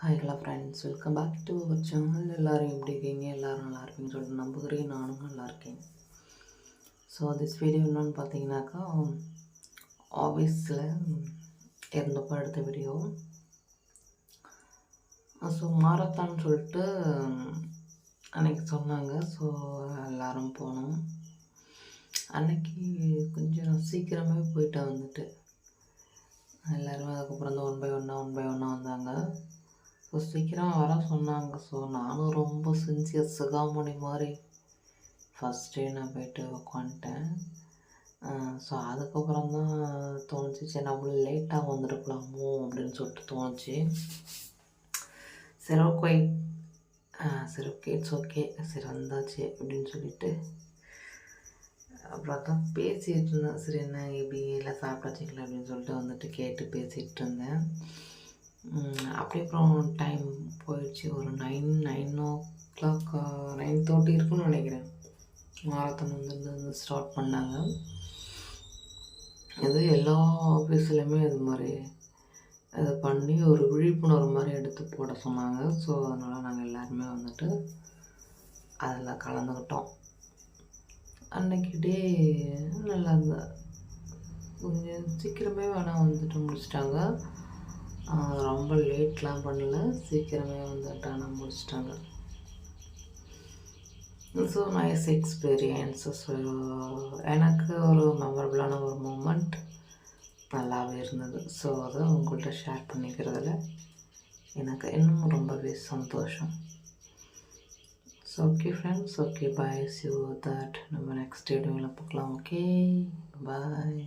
Hi hello friends, welcome back to our channel. எல்லோரும் எப்படி இருக்கீங்க? எல்லோரும் நல்லா இருப்பீங்கன்னு சொல்லிட்டு நம்புகிறேன். நானும் நல்லா இருக்கேன். ஸோ திஸ் வீடியோ என்னென்னு பார்த்தீங்கன்னாக்கா, ஆஃபீஸில் இருந்தப்போ எடுத்த வீடியோ. ஸோ மாரத்தான் சொல்லிட்டு அன்றைக்கி சொன்னாங்க. ஸோ எல்லோரும் போனோம். அன்றைக்கி கொஞ்சம் சீக்கிரமே போயிட்டு வந்துட்டு எல்லோருமே அதுக்கப்புறம் தான் ஒன் பை ஒன்னாக வந்தாங்க. ஸோ சீக்கிரம் வர சொன்னாங்க. ஸோ நானும் ரொம்ப சின்சியர் சிகாமணி மாதிரி ஃபஸ்ட்டே நான் போய்ட்டு உட்காந்துட்டேன். ஸோ அதுக்கப்புறம் தான் தோணுச்சு, சரி நம்மளும் லேட்டாக வந்துருக்கலாமோ அப்படின்னு சொல்லிட்டு தோணுச்சு. சரி ஓகே இட்ஸ் ஓகே, சரி வந்தாச்சு அப்படின்னு சொல்லிட்டு அப்புறம் தான் பேசிகிட்டு இருந்தேன். சரி என்ன எப்படி எல்லாம் சாப்பிட்டாச்சுங்களா அப்படின்னு சொல்லிட்டு வந்துட்டு கேட்டு பேசிகிட்டு இருந்தேன். அப்படியே அப்புறம் டைம் போயிடுச்சு. ஒரு 9:30 இருக்குன்னு நினைக்கிறேன். மாரத்தான் வந்து ஸ்டார்ட் பண்ணாங்க. இது எல்லா ஆஃபீஸ்லேயுமே இது மாதிரி அதை பண்ணி ஒரு விழிப்புணர்வு மாதிரி எடுத்து போட சொன்னாங்க. ஸோ அதனால் நாங்கள் எல்லாருமே வந்துட்டு அதில் கலந்துக்கிட்டோம். அன்றைக்கி டே நல்லா இருந்தது. கொஞ்சம் சீக்கிரமே வேணால் வந்துட்டு முடிச்சிட்டாங்க. ரொம்ப லேட்லாம் பண்ணல, சீக்கிரமே வந்துட்டு ஆனால் முடிச்சிட்டாங்க. So nice experience. ஸோ எனக்கு ஒரு மெமரபுளான ஒரு மூமெண்ட் நல்லாவே இருந்தது. ஸோ அதை உங்கள்கிட்ட ஷேர் பண்ணிக்கிறதுல எனக்கு இன்னும் ரொம்பவே சந்தோஷம். So okay friends, okay bye, C you that நம்ம நெக்ஸ்ட் வீடியோவில் பார்க்கலாம். Okay bye.